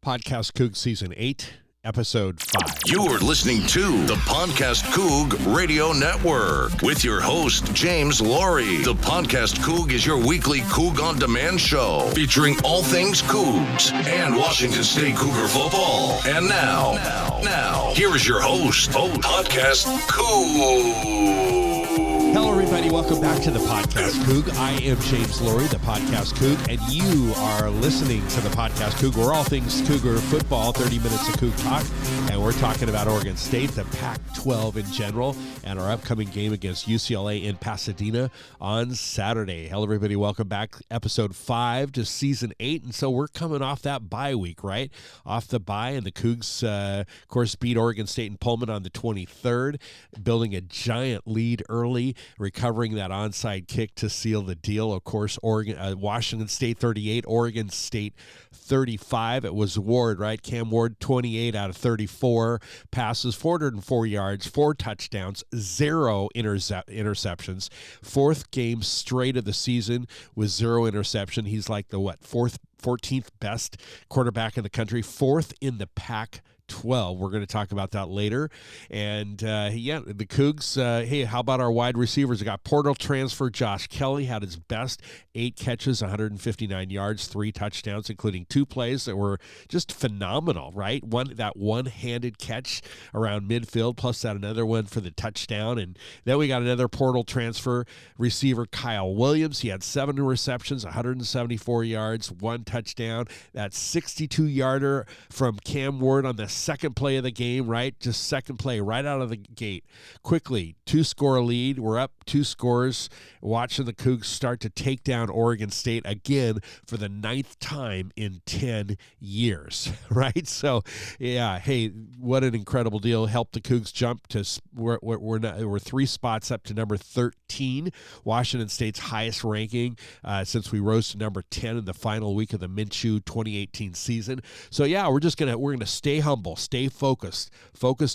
PodcastCoug Season 8, Episode 5. You're listening to the PodcastCoug Radio Network with your host, James Laurie. The PodcastCoug is your weekly Coug on Demand show featuring all things Cougs and Washington State Cougar football. And now, here is your host, PodcastCoug. Hello, everybody. Welcome back to the PodcastCoug. I am James Laurie, the PodcastCoug, and you are listening to the PodcastCoug. We're all things Cougar football, 30 minutes of Coug talk, and we're talking about Oregon State, the Pac-12 in general, and our upcoming game against UCLA in Pasadena on Saturday. Hello, everybody. Welcome back. Episode 5 to Season 8, and so we're coming off that bye week, right? Off the bye, and the Cougs, of course, beat Oregon State and Pullman on the 23rd, building a giant lead early, recovering that onside kick to seal the deal. Of course, Washington State 38, Oregon State 35. It was Ward, right? Cam Ward, 28 out of 34 passes, 404 yards, 4 touchdowns, 0 interceptions. Fourth game straight of the season with 0 interception. He's like the 14th best quarterback in the country, 4th in the Pac-12. We're going to talk about that later. And, the Cougs, hey, how about our wide receivers? We got portal transfer Josh Kelly, had his best, 8 catches, 159 yards, 3 touchdowns, including 2 plays that were just phenomenal, right? That one-handed catch around midfield, plus that another one for the touchdown. And then we got another portal transfer receiver, Kyle Williams. He had 7 receptions, 174 yards, 1 touchdown. That 62-yarder from Cam Ward on the second play of the game, right? Just second play right out of the gate. Quickly, 2-score lead. We're up 2 scores. Watching the Cougs start to take down Oregon State again for the 9th time in 10 years, right? So, yeah, hey, what an incredible deal. Helped the Cougs jump to, we're 3 spots up to number 13, Washington State's highest ranking since we rose to number 10 in the final week of the Minshew 2018 season. So, yeah, we're going to stay humble, stay focused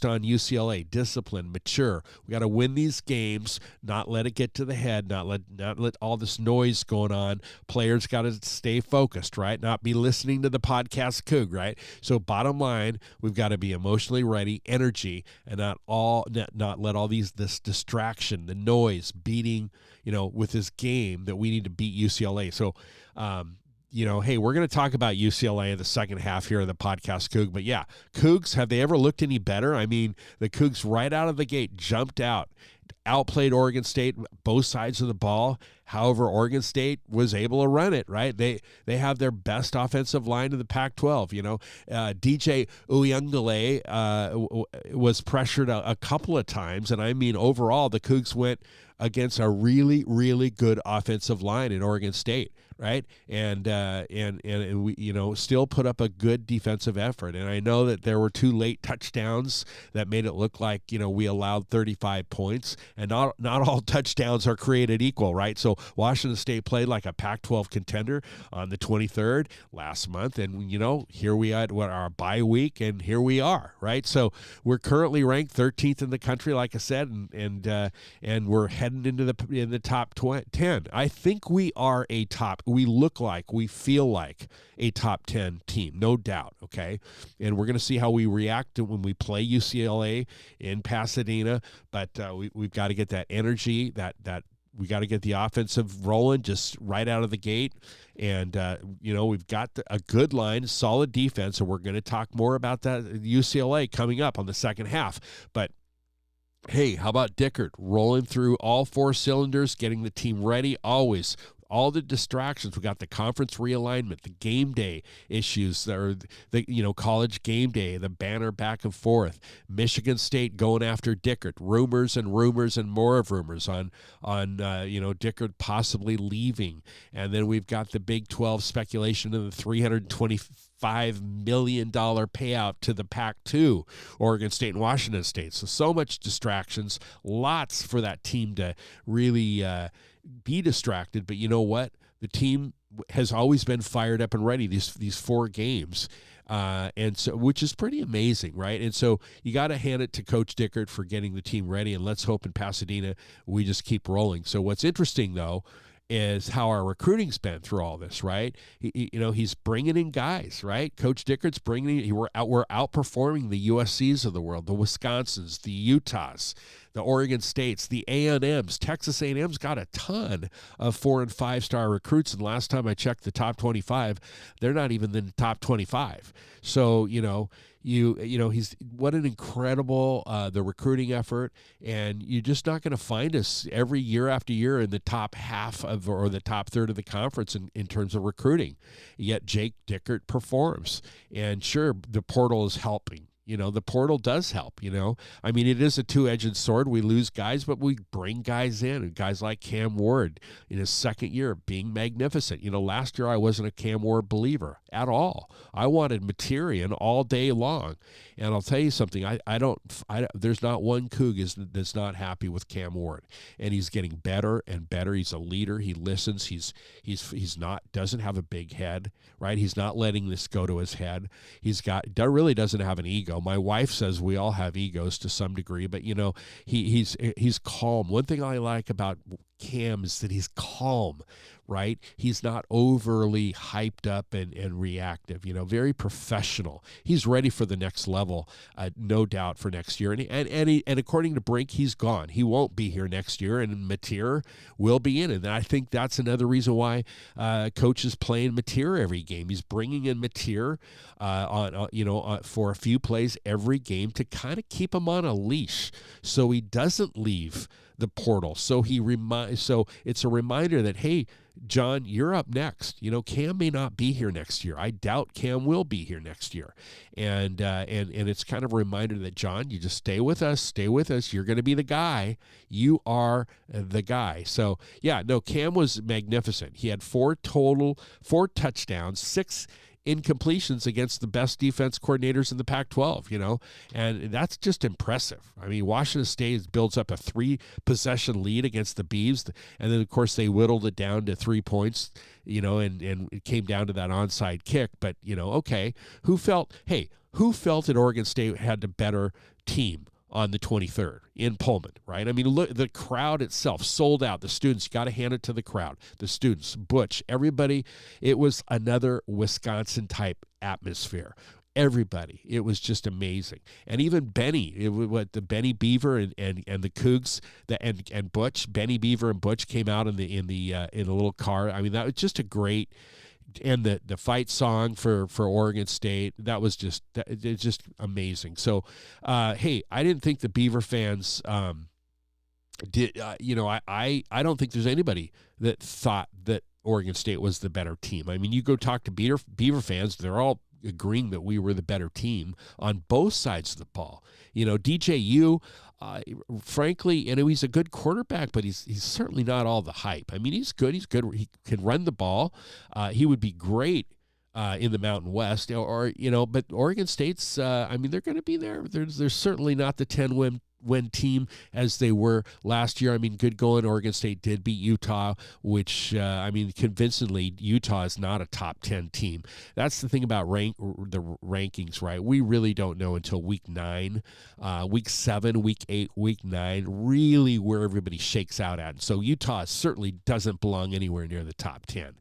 on UCLA, discipline, mature. We got to win these games, not let it get to the head, not let all this noise going on. Players got to stay focused, right? Not be listening to the PodcastCoug, right? So bottom line, we've got to be emotionally ready, energy, and not let all this distraction, the noise beating, with this game that we need to beat UCLA. So, hey, we're going to talk about UCLA in the second half here of the PodcastCoug. But, yeah, Cougs, have they ever looked any better? I mean, the Cougs right out of the gate jumped out, outplayed Oregon State, both sides of the ball. However, Oregon State was able to run it, right? They have their best offensive line in the Pac-12, DJ Uyunglele was pressured a couple of times, and I mean, overall, the Cougs went against a really, really good offensive line in Oregon State, right? And we, still put up a good defensive effort. And I know that there were 2 late touchdowns that made it look like, we allowed 35 points, and not all touchdowns are created equal, right? So Washington State played like a Pac-12 contender on the 23rd last month, and here we are at our bye week, and here we are, right? So we're currently ranked 13th in the country, like I said, and we're heading into the top 10. I think we feel like a top 10 team, no doubt, okay? And we're going to see how we react when we play UCLA in Pasadena, but we've got to get that energy, that we got to get the offensive rolling just right out of the gate. And, we've got a good line, solid defense, and we're going to talk more about that UCLA coming up on the second half. But, hey, how about Dickert rolling through all 4 cylinders, getting the team ready always? All the distractions. We got the conference realignment, the game day issues, or the college game day, the banner back and forth. Michigan State going after Dickert. Rumors and more of rumors on Dickert possibly leaving. And then we've got the Big 12 speculation of the $325 million payout to the Pac-2, Oregon State and Washington State. So much distractions, lots for that team to really be distracted. But you know what? The team has always been fired up and ready these 4 games. And so, which is pretty amazing, right? And so you got to hand it to Coach Dickert for getting the team ready, and let's hope in Pasadena we just keep rolling. So what's interesting, though, is how our recruiting's been through all this, right? He's bringing in guys, right? Coach Dickert's bringing in. We're outperforming the USCs of the world, the Wisconsins, the Utahs, the Oregon States, the A&Ms. Texas A&M's got a ton of 4- and 5-star recruits, and last time I checked the top 25, they're not even in the top 25. So he's what an incredible the recruiting effort, and you're just not going to find us every year after year in the top half of or the top third of the conference in terms of recruiting. Yet Jake Dickert performs, and sure, the portal is helping. The portal does help, I mean, it is a two-edged sword. We lose guys, but we bring guys in, and guys like Cam Ward in his second year being magnificent. Last year I wasn't a Cam Ward believer at all. I wanted Materian all day long. And I'll tell you something, there's not one Coug that's not happy with Cam Ward. And he's getting better and better. He's a leader. He listens. He's not, doesn't have a big head, right? He's not letting this go to his head. Really doesn't have an ego. My wife says we all have egos to some degree, but he's calm. One thing I like about Cam is that he's calm, right? He's not overly hyped up and reactive, very professional. He's ready for the next level, no doubt, for next year. And according to Brink, he's gone. He won't be here next year, and Mateer will be in it. And I think that's another reason why Coach is playing Mateer every game. He's bringing in Mateer for a few plays every game to kind of keep him on a leash so he doesn't leave the portal. So it's a reminder that, hey, John, you're up next. Cam may not be here next year. I doubt Cam will be here next year. And it's kind of a reminder that, John, you just stay with us. You're going to be the guy. You are the guy. So, Cam was magnificent. He had 4 touchdowns, 6 incompletions against the best defense coordinators in the Pac-12, and that's just impressive. I mean, Washington State builds up a 3-possession lead against the Beavs, and then, of course, they whittled it down to 3 points, and it came down to that onside kick. But, okay, who felt that Oregon State had the better team on the 23rd in Pullman, right? I mean, look, the crowd itself sold out. The students, got to hand it to the crowd. The students, Butch, everybody. It was another Wisconsin-type atmosphere. Everybody. It was just amazing. And even Benny, the Benny Beaver and the Cougs, and Butch, Benny Beaver and Butch came out in the little car. I mean, that was just a great. And the fight song for Oregon State, it's just amazing. So, hey, I didn't think the Beaver fans did. I don't think there's anybody that thought that Oregon State was the better team. I mean, you go talk to Beaver fans, they're all agreeing that we were the better team on both sides of the ball. DJU, frankly, he's a good quarterback, but he's certainly not all the hype. I mean, he's good. He can run the ball. He would be great in the Mountain West, but Oregon State's, they're going to be there. There's certainly not the 10-win team as they were last year. I mean, good going. Oregon State did beat Utah, which, convincingly, Utah is not a top 10 team. That's the thing about the rankings, right? We really don't know until week 9, week 7, week 8, week 9, really where everybody shakes out at. So Utah certainly doesn't belong anywhere near the top 10.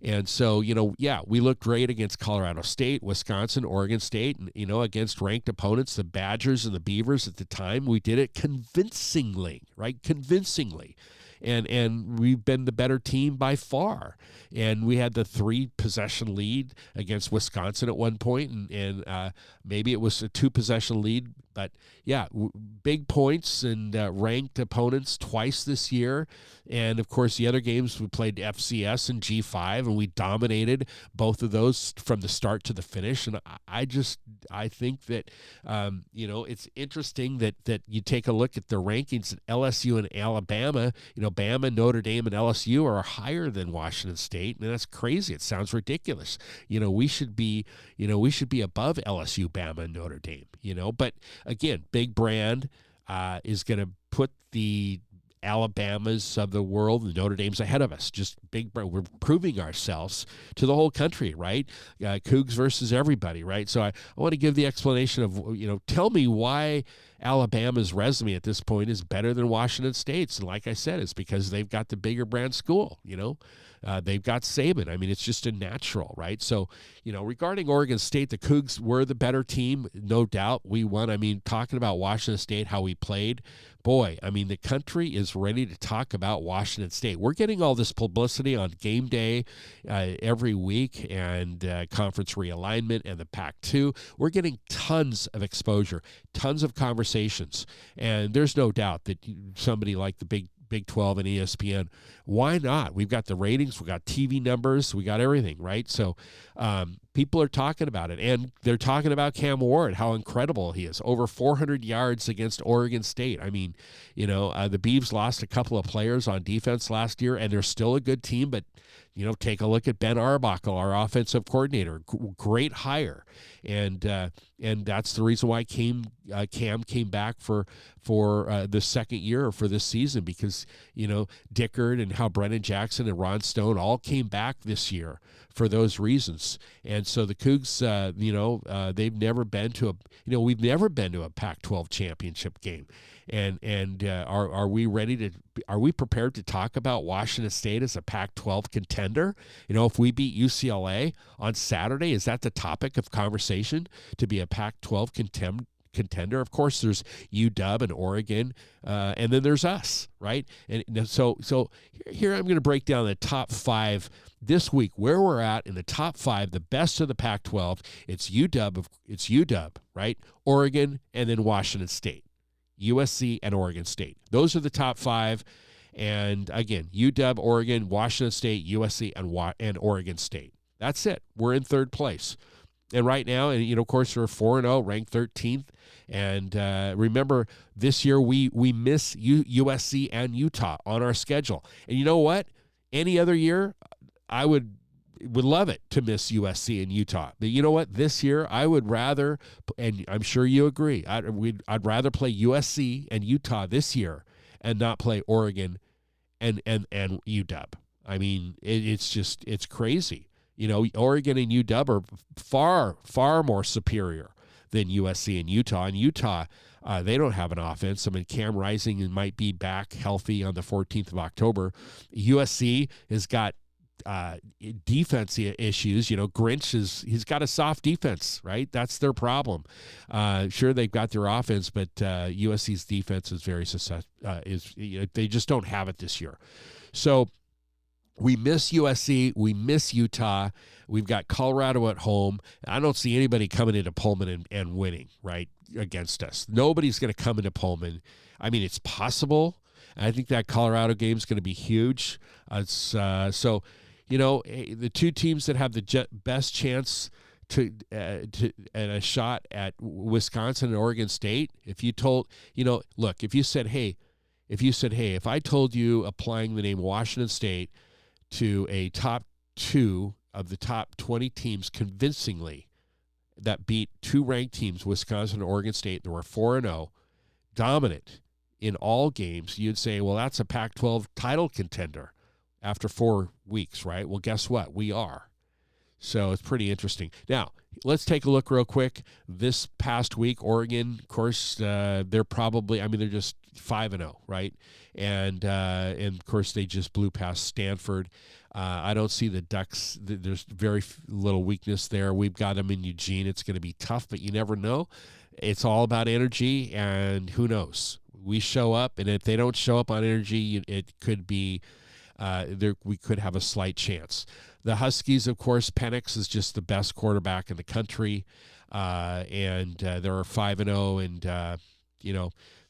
And so, we looked great against Colorado State, Wisconsin, Oregon State, and, against ranked opponents, the Badgers and the Beavers at the time. We did it convincingly, right? Convincingly. And we've been the better team by far. And we had the 3-possession lead against Wisconsin at one point, and maybe it was a 2-possession lead. But, big points and ranked opponents twice this year. And, of course, the other games we played FCS and G5, and we dominated both of those from the start to the finish. And I think that, it's interesting that you take a look at the rankings at LSU and Alabama. Bama, Notre Dame, and LSU are higher than Washington State, and that's crazy. It sounds ridiculous. We should be above LSU, Bama, and Notre Dame. But again, big brand is going to put the Alabamas of the world, the Notre Dame's ahead of us. Just big brand. We're proving ourselves to the whole country, right? Cougs versus everybody, right? So I want to give the explanation of, tell me why Alabama's resume at this point is better than Washington State's. And like I said, it's because they've got the bigger brand school, They've got Saban. I mean, it's just a natural, right? So, regarding Oregon State, the Cougs were the better team, no doubt. We won. I mean, talking about Washington State, how we played, boy, I mean, the country is ready to talk about Washington State. We're getting all this publicity on game day every week and conference realignment and the Pac-12. We're getting tons of exposure, tons of conversations. And there's no doubt that somebody like the Big 12 and ESPN, why not? We've got the ratings, we've got TV numbers, we got everything, right? So people are talking about it, and they're talking about Cam Ward, how incredible he is. Over 400 yards against Oregon State. I mean, the Beavs lost a couple of players on defense last year, and they're still a good team, but take a look at Ben Arbuckle, our offensive coordinator. Great hire. And that's the reason why Cam came back for the second year for this season, because, Dickert and how Brennan Jackson and Ron Stone all came back this year for those reasons. And so the Cougs, they've never been to we've never been to a Pac-12 championship game. And are we prepared to talk about Washington State as a Pac-12 contender? If we beat UCLA on Saturday, is that the topic of conversation, to be a Pac-12 contender? Of course, there's UW and Oregon, and then there's us, right? And so here I'm going to break down the top 5 this week, where we're at in the top 5, the best of the Pac-12. It's UW, right? Oregon, and then Washington State. USC and Oregon State. Those are the top 5. And again, UW, Oregon, Washington State, USC, and Oregon State. That's it. We're in third place. And right now, and of course, we're 4-0, ranked 13th. And remember, this year we miss USC and Utah on our schedule. And you know what? Any other year, I would love it to miss USC and Utah. But you know what? This year, I would rather, and I'm sure you agree, I'd rather play USC and Utah this year and not play Oregon and UW. I mean, it's crazy. Oregon and UW are far, far more superior than USC and Utah. And Utah, they don't have an offense. I mean, Cam Rising might be back healthy on the 14th of October. USC has got defense issues. Grinch he's got a soft defense, right? That's their problem. Sure, they've got their offense, but USC's defense is very they just don't have it this year. So we miss USC, we miss Utah. We've got Colorado at home. I don't see anybody coming into Pullman and winning, right, against us. Nobody's going to come into Pullman. I mean, it's possible. I think that Colorado game is going to be huge. The two teams that have the best chance to a shot at Wisconsin and Oregon State, if you said, hey, if I told you applying the name Washington State to a top 2 of the top 20 teams convincingly that beat 2 ranked teams, Wisconsin and Oregon State, and they were 4-0, dominant in all games, you'd say, well, that's a Pac-12 title contender after 4 weeks, right? Well, guess what? We are. So it's pretty interesting. Now, let's take a look real quick. This past week, Oregon, of course, they're just 5-0, right? And of course, they just blew past Stanford. I don't see the Ducks. There's very little weakness there. We've got them in Eugene. It's going to be tough, but you never know. It's all about energy, and who knows? We show up, and if they don't show up on energy, it could be we could have a slight chance. The Huskies, of course, Penix is just the best quarterback in the country, and they're 5-0, and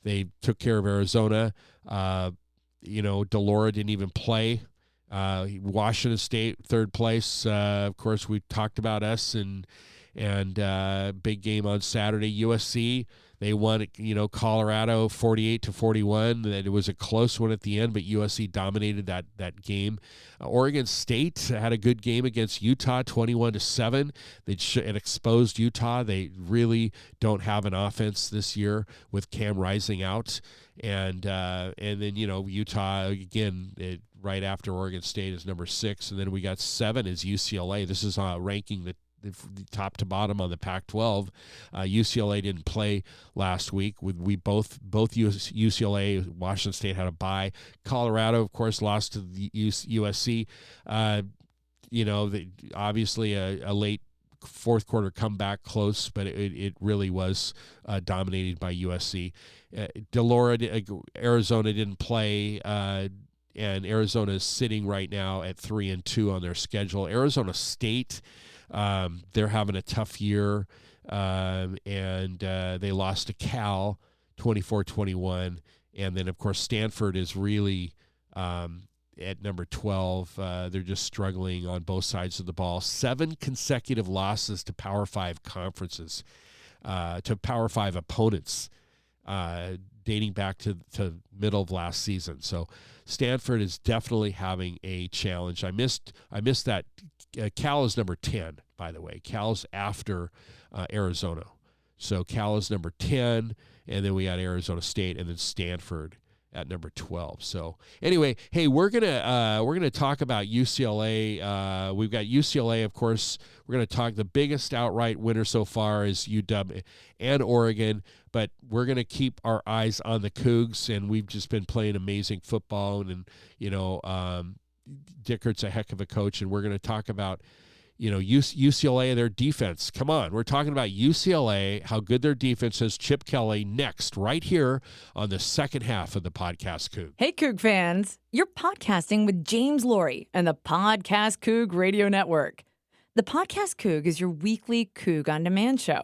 they took care of Arizona. Delora didn't even play. Washington State, third place. Of course, we talked about us and big game on Saturday. USC, they won, Colorado 48-41. It was a close one at the end, but USC dominated that game. Oregon State had a good game against Utah, 21-7. It exposed Utah. They really don't have an offense this year with Cam Rising out, and then Utah again. Right after Oregon State is number 6, and then we got 7 is UCLA. This is ranking top to bottom on the Pac-12. UCLA didn't play last week. We both UCLA, Washington State had a bye. Colorado, of course, lost to the USC. Obviously a late fourth quarter comeback, close, but it really was dominated by USC. Arizona didn't play, and Arizona is sitting right now at 3-2 on their schedule. Arizona State, they're having a tough year, and they lost to Cal 24-21. And then, of course, Stanford is really at number 12. They're just struggling on both sides of the ball. 7 consecutive losses to Power 5 conferences, to Power 5 opponents, dating back to middle of last season. So Stanford is definitely having a challenge. I missed that. Cal is number 10, by the way. Cal's after Arizona. So Cal is number 10, and then we got Arizona State, and then Stanford at number 12. So anyway, hey, we're gonna talk about UCLA. We've got UCLA, of course. We're gonna talk. The biggest outright winner so far is UW and Oregon, but we're gonna keep our eyes on the Cougs, and we've just been playing amazing football, and Dickert's a heck of a coach, and we're gonna talk about UCLA, their defense. Come on, we're talking about UCLA, how good their defense is. Chip Kelly next, right here on the second half of the Podcast Coug. Hey, Coug fans. You're podcasting with James Laurie and the PodcastCoug Radio Network. The Podcast Coug is your weekly Coug on Demand show,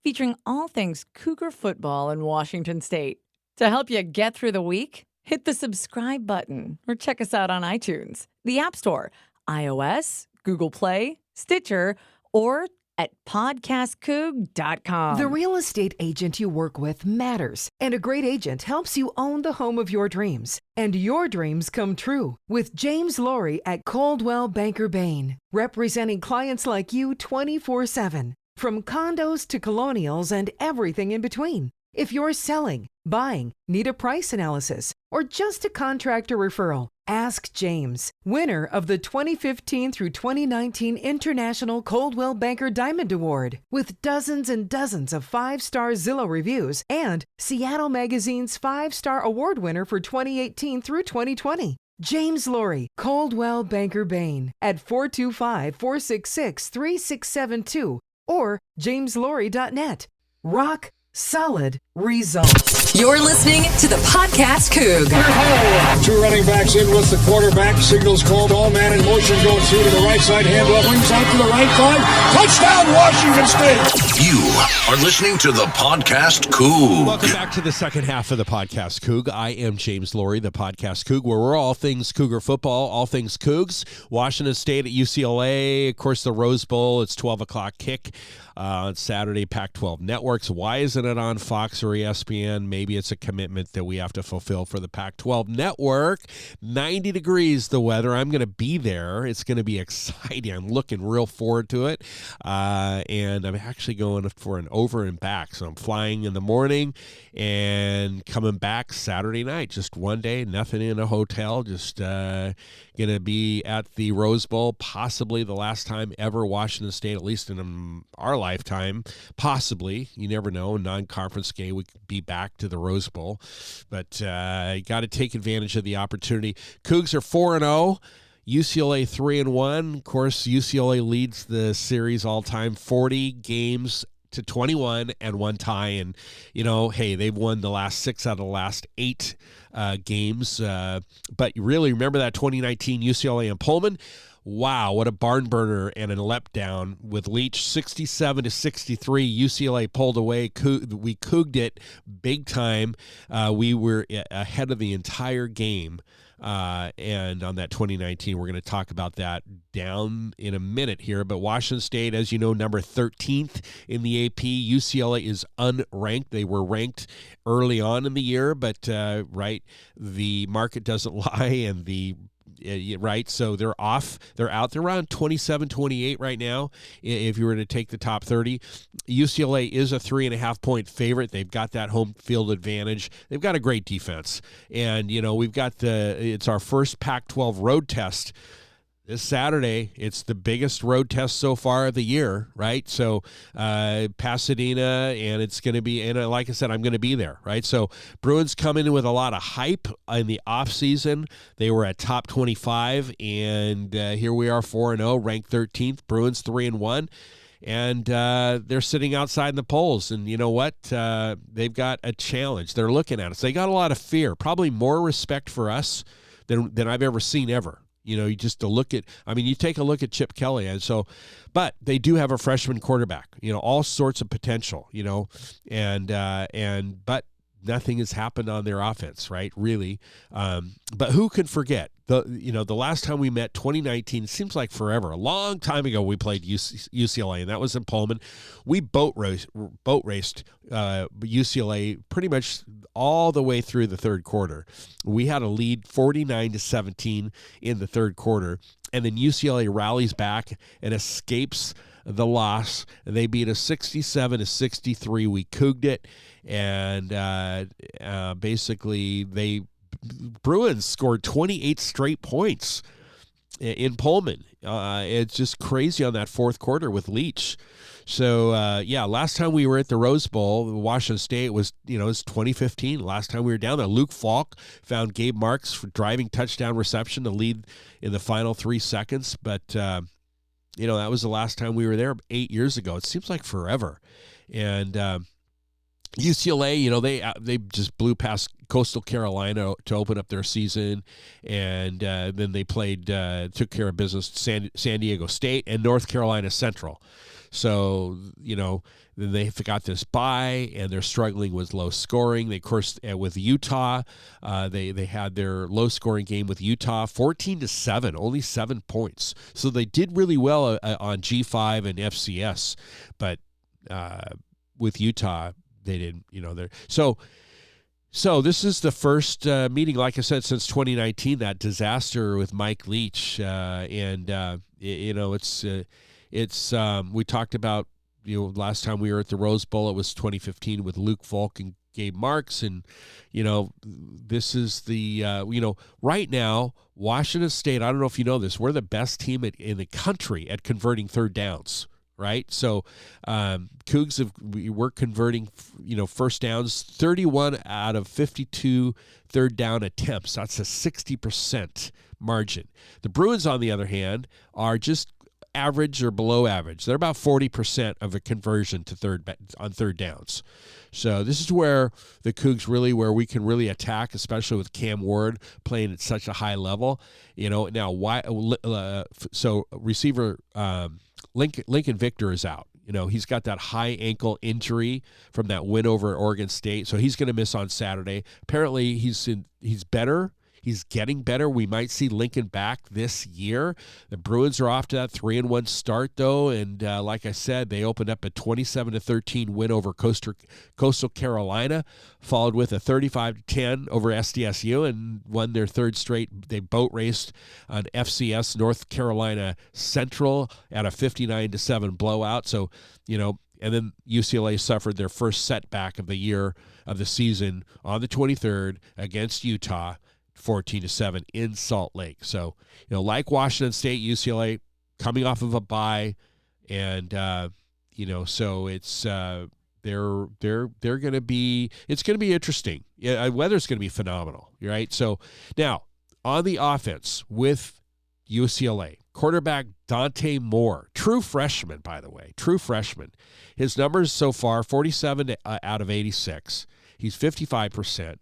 featuring all things Cougar football in Washington State. To help you get through the week, hit the subscribe button or check us out on iTunes, the App Store, iOS, Google Play, Stitcher, or at PodcastCoug.com. The real estate agent you work with matters, and a great agent helps you own the home of your dreams. And your dreams come true with James Laurie at Coldwell Banker Bain, representing clients like you 24/7, from condos to colonials and everything in between. If you're selling, buying, need a price analysis, or just a contractor referral, ask James, winner of the 2015 through 2019 International Coldwell Banker Diamond Award, with dozens and dozens of 5-star Zillow reviews and Seattle Magazine's 5-star award winner for 2018 through 2020. James Laurie, Coldwell Banker Bain, at 425-466-3672 or jameslaurie.net. Rock solid results. You're listening to the Podcast Coug. Two running backs in with the quarterback. Signals called. All man in motion going through to the right side. Hand left. Wings out to the right. 5. Touchdown, Washington State. You are listening to the Podcast Coug. Welcome back to the second half of the Podcast Coug. I am James Laurie, the Podcast Coug, where we're all things Cougar football, all things Cougs. Washington State at UCLA. Of course, the Rose Bowl. It's 12 o'clock kick on Saturday, Pac-12 networks. Why isn't it on Fox or ESPN? Maybe it's a commitment that we have to fulfill for the Pac-12 network. 90 degrees the weather. I'm going to be there. It's going to be exciting. I'm looking real forward to it. And I'm actually going for an over and back. So I'm flying in the morning and coming back Saturday night. Just one day, nothing in a hotel. Just going to be at the Rose Bowl, possibly the last time ever Washington State, at least in our lifetime, possibly. You never know. Non-conference game, we could be back to the Rose Bowl. But you got to take advantage of the opportunity. Cougs are 4-0. UCLA 3-1. Of course, UCLA leads the series all time, 40 games to 21 and one tie. And, hey, they've won the last 6 out of the last 8 games. But you really remember that 2019 UCLA and Pullman? Wow, what a barn burner and a letdown with Leach 67-63. UCLA pulled away. We couged it big time. We were ahead of the entire game. And on that 2019, we're going to talk about that down in a minute here. But Washington State, as you know, number 13th in the AP. UCLA is unranked. They were ranked early on in the year, but the market doesn't lie, and so they're off. They're out. They're around 27-28 right now if you were to take the top 30. UCLA is a 3.5-point favorite. They've got that home field advantage. They've got a great defense. And, we've got it's our first Pac-12 road test this Saturday, it's the biggest road test so far of the year, right? So Pasadena, and it's going to be, and like I said, I'm going to be there, right? So Bruins come in with a lot of hype in the offseason. They were at top 25, and here we are 4-0, ranked 13th. Bruins 3-1. And they're sitting outside in the polls. And you know what? They've got a challenge. They're looking at us. They got a lot of fear, probably more respect for us than I've ever seen ever. You know, you just to look at, I mean, you take a look at Chip Kelly. And so, but they do have a freshman quarterback, you know, all sorts of potential, you know, but nothing has happened on their offense, right? Really. But who can forget the last time we met, 2019, seems like forever, a long time ago, we played UCLA, and that was in Pullman. We boat raced UCLA pretty much all the way through the third quarter. We had a lead 49-17 in the third quarter, and then UCLA rallies back and escapes the loss. They beat us 67-63. We couged it, and basically Bruins scored 28 straight points in Pullman. It's just crazy on that fourth quarter with Leach. So, last time we were at the Rose Bowl, Washington State was 2015. Last time we were down there, Luke Falk found Gabe Marks for driving touchdown reception to lead in the final 3 seconds. But, that was the last time we were there 8 years ago. It seems like forever. And UCLA, they just blew past Coastal Carolina to open up their season, and then they took care of business San Diego State and North Carolina Central. So, then they got this bye, and they're struggling with low scoring. They, of course, with Utah, they had their low scoring game with Utah, 14-7, only 7 points. So they did really well on G5 and FCS, but with Utah, they didn't, So this is the first meeting, like I said, since 2019, that disaster with Mike Leach. We talked about, last time we were at the Rose Bowl, it was 2015 with Luke Falk and Gabe Marks. And, this is the, right now, Washington State, I don't know if you know this, we're the best team in the country at converting third downs. Right. So Cougs we're converting, first downs, 31 out of 52 third down attempts. That's a 60% margin. The Bruins, on the other hand, are just average or below average. They're about 40% of a conversion to on third downs. So this is where the Cougs where we can really attack, especially with Cam Ward playing at such a high level. Now why? So receiver Lincoln Victor is out. He's got that high ankle injury from that win over Oregon State, so he's going to miss on Saturday. Apparently, he's better. He's getting better. We might see Lincoln back this year. The Bruins are off to that 3-1 start, though, and like I said, they opened up a 27-13 win over Coastal Carolina, followed with a 35-10 over SDSU, and won their third straight. They boat raced on FCS North Carolina Central at a 59-7 blowout. So, and then UCLA suffered their first setback of the season on the 23rd against Utah, 14-7 in Salt Lake. So, like Washington State, UCLA coming off of a bye, and so it's they're going to be, it's going to be interesting. Yeah, weather's going to be phenomenal, right? So now on the offense with UCLA, quarterback Dante Moore, true freshman, by the way, His numbers so far: 47 out of 86. He's 55%.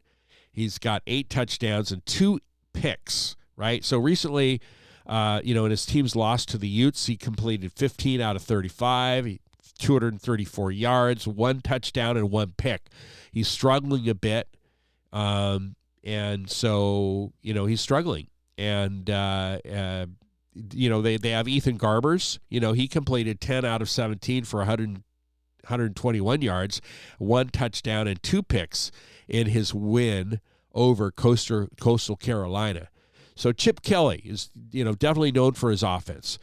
He's got 8 touchdowns and 2 picks, right? So recently, in his team's loss to the Utes, he completed 15 out of 35, 234 yards, 1 touchdown, and 1 pick. He's struggling a bit, and so, he's struggling. And, they have Ethan Garbers. He completed 10 out of 17 for 121 yards, 1 touchdown, and 2 picks in his win over Coastal Carolina. So Chip Kelly is, definitely known for his offense.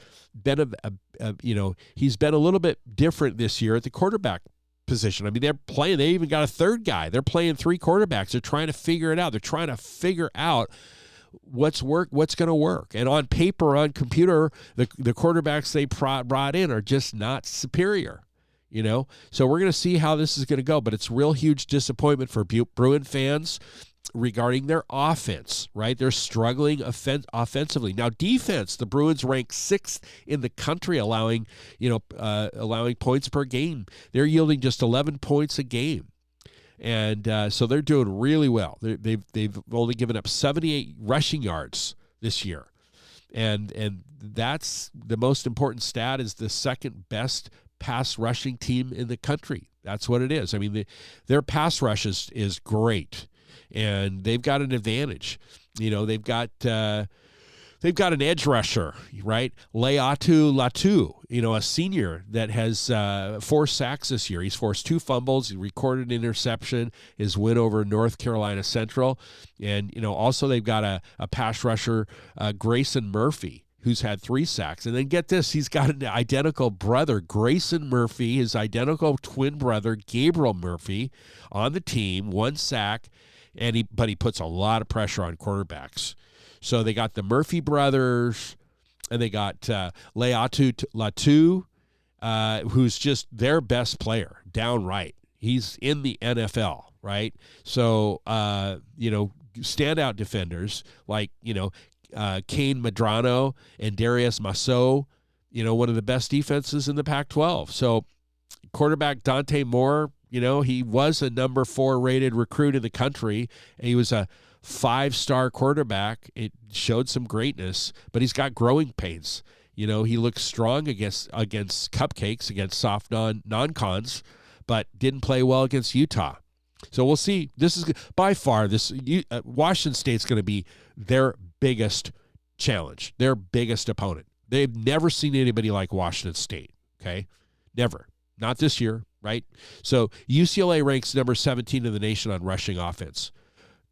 He's been a little bit different this year at the quarterback position. I mean, they even got a third guy. They're playing 3 quarterbacks. They're trying to figure it out. They're trying to figure out what's going to work. And on paper, on computer, the quarterbacks they brought in are just not superior. So we're going to see how this is going to go, but it's a real huge disappointment for Bruin fans regarding their offense, right? They're struggling offensively. Now, defense, the Bruins rank 6th in the country, allowing points per game. They're yielding just 11 points a game. And so they're doing really well. They've only given up 78 rushing yards this year. And that's the most important stat, is the second best pass rushing team in the country. That's what it is. I mean, their pass rush is great, and they've got an advantage. They've got an edge rusher, right? Leatu Latu, a senior that has 4 sacks this year. He's forced 2 fumbles. He recorded an interception, his win over North Carolina Central. And, also they've got a pass rusher, Grayson Murphy, who's had 3 sacks. And then get this, he's got an identical brother, Grayson Murphy, his identical twin brother, Gabriel Murphy, on the team, 1 sack, but he puts a lot of pressure on quarterbacks. So they got the Murphy brothers, and they got Leatu Latu, who's just their best player, downright. He's in the NFL, right? So, standout defenders like, Kane Medrano and Darius Masso, one of the best defenses in the Pac-12. So quarterback Dante Moore, he was a number 4 rated recruit in the country. He was a 5-star quarterback. It showed some greatness, but he's got growing pains. He looks strong against cupcakes, against soft non-cons, but didn't play well against Utah. So we'll see. This is by far Washington State's going to be their biggest challenge, their biggest opponent. They've never seen anybody like Washington State. Okay, never. Not this year, right? So UCLA ranks number 17 in the nation on rushing offense.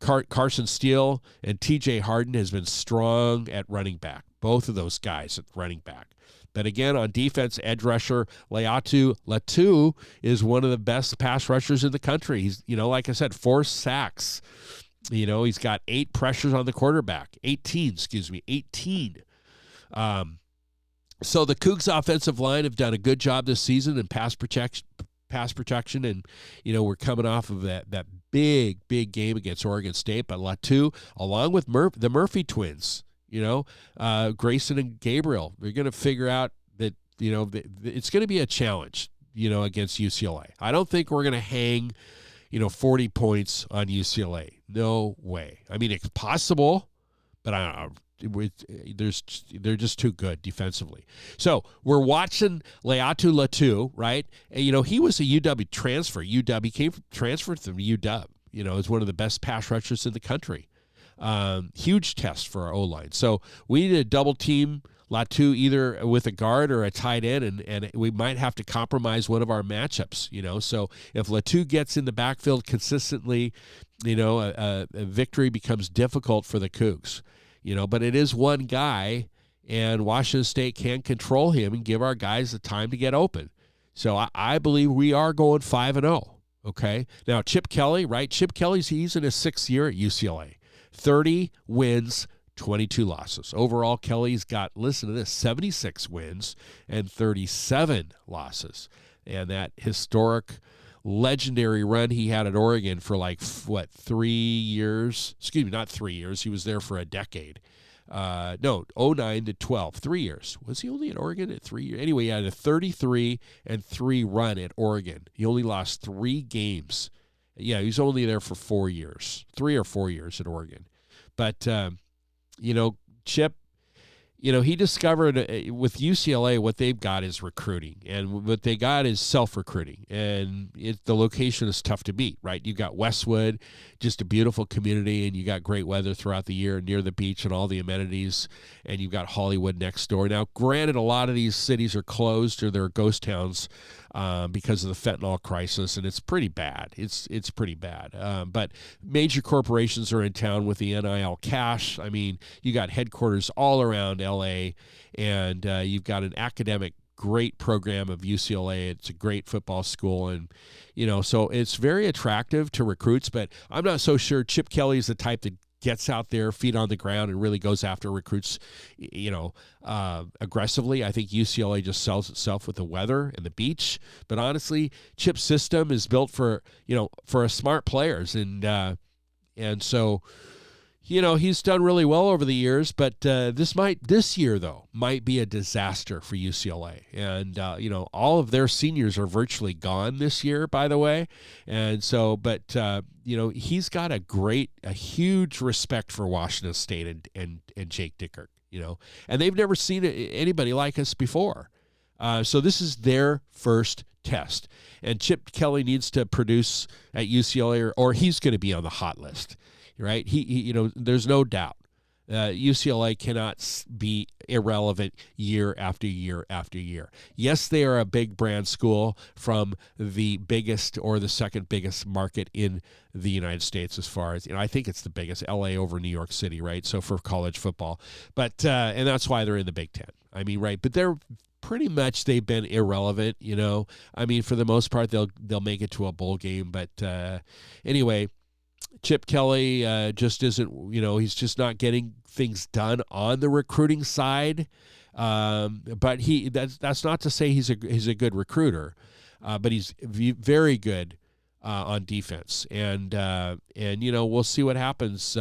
Carson Steele and T.J. Harden has been strong at running back. Both of those guys at running back. But again, on defense, edge rusher Leatu Latu is one of the best pass rushers in the country. He's, like I said, 4 sacks. He's got 8 pressures on the quarterback. 18. So the Cougs offensive line have done a good job this season in pass protection, and we're coming off of that big game against Oregon State. But Latu, along with the Murphy twins, Grayson and Gabriel, they're going to figure out that it's going to be a challenge against UCLA. I don't think we're going to hang 40 points on UCLA. No way. I mean, it's possible, but they're just too good defensively. So we're watching Leatu Latu, right? And, he was a UW transfer. He transferred from UW. Is one of the best pass rushers in the country. Huge test for our O-line. So we need to double team Latu either with a guard or a tight end, and we might have to compromise one of our matchups, So if Latu gets in the backfield consistently, a victory becomes difficult for the Cougs. But it is one guy, and Washington State can control him and give our guys the time to get open. So I believe we are going 5-0, okay? Now, Chip Kelly, right? Chip Kelly's, he's in his 6th year at UCLA. 30 wins, 22 losses. Overall, Kelly's got, listen to this, 76 wins and 37 losses. And that historic, legendary run he had at Oregon for 3 years? Excuse me, not 3 years. He was there for a decade. 09 to 12, 3 years. Was he only at Oregon at 3 years? Anyway, he had a 33-3 run at Oregon. He only lost 3 games. Yeah, he was only there for 4 years, 3 or 4 years at Oregon. But, Chip, he discovered with UCLA what they've got is recruiting, and what they got is self-recruiting, and the location is tough to beat, right? You've got Westwood, just a beautiful community, and you got great weather throughout the year near the beach and all the amenities, and you've got Hollywood next door. Now, granted, a lot of these cities are closed or they're ghost towns because of the fentanyl crisis, and it's pretty bad. It's pretty bad. But major corporations are in town with the NIL cash. I mean, you got headquarters all around LA, and you've got an academic great program of UCLA. It's a great football school, and so it's very attractive to recruits, but I'm not so sure Chip Kelly is the type that gets out there, feet on the ground, and really goes after recruits, aggressively. I think UCLA just sells itself with the weather and the beach. But honestly, Chip's system is built for smart players, and so. He's done really well over the years, but this year though might be a disaster for UCLA. And all of their seniors are virtually gone this year, by the way. And so, but he's got a huge respect for Washington State and Jake Dickert. And they've never seen anybody like us before. So this is their first test, and Chip Kelly needs to produce at UCLA, or he's going to be on the hot list. Right? He there's no doubt. UCLA cannot be irrelevant year after year after year. Yes, they are a big brand school from the biggest or the second biggest market in the United States, as far as, I think it's the biggest, LA over New York City, right? So for college football, but and that's why they're in the Big Ten. Right? But they've been irrelevant. For the most part, they'll make it to a bowl game, but anyway. Chip Kelly just isn't, he's just not getting things done on the recruiting side. But that's not to say he's a good recruiter, but he's very good on defense. And we'll see what happens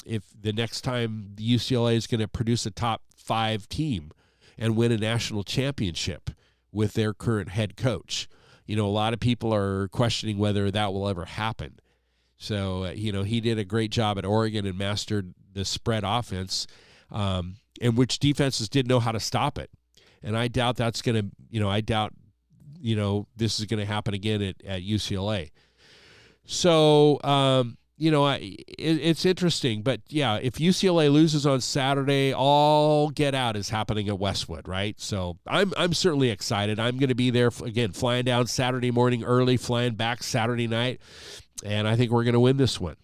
if the next time the UCLA is going to produce a top 5 team and win a national championship with their current head coach. A lot of people are questioning whether that will ever happen. So, he did a great job at Oregon and mastered the spread offense, in which defenses didn't know how to stop it. And I doubt that's going to, this is going to happen again at UCLA. So, it's interesting. But, yeah, if UCLA loses on Saturday, all get out is happening at Westwood, right? So I'm certainly excited. I'm going to be there, again, flying down Saturday morning early, flying back Saturday night. And I think we're going to win this one.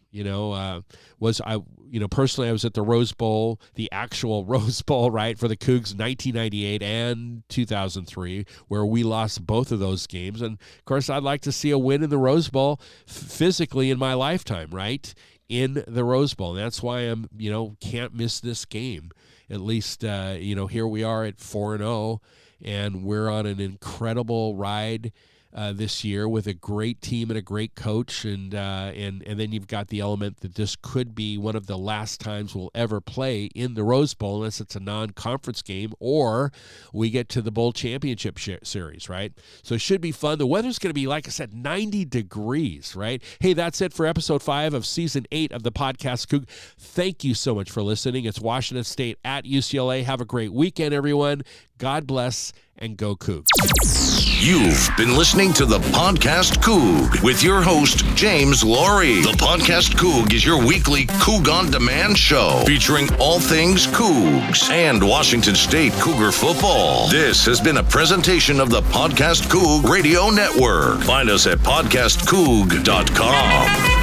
Personally, I was at the Rose Bowl, the actual Rose Bowl, right, for the Cougs, 1998 and 2003, where we lost both of those games. And, of course, I'd like to see a win in the Rose Bowl physically in my lifetime, right, in the Rose Bowl. And that's why I'm, can't miss this game. At least, here we are at 4-0, and we're on an incredible ride this year with a great team and a great coach, and then you've got the element that this could be one of the last times we'll ever play in the Rose Bowl, unless it's a non-conference game or we get to the bowl championship series, right? So it should be fun. The weather's going to be, like I said, 90 degrees, right? Hey, that's it for episode 5 of season 8 of the podcast Coug. Thank you so much for listening. It's Washington State at UCLA. Have a great weekend, everyone. God bless, and go Cougs. You've been listening to the Podcast Coug with your host, James Laurie. The Podcast Coug is your weekly Coug on Demand show featuring all things Cougs and Washington State Cougar football. This has been a presentation of the Podcast Coug Radio Network. Find us at podcastcoug.com.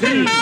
T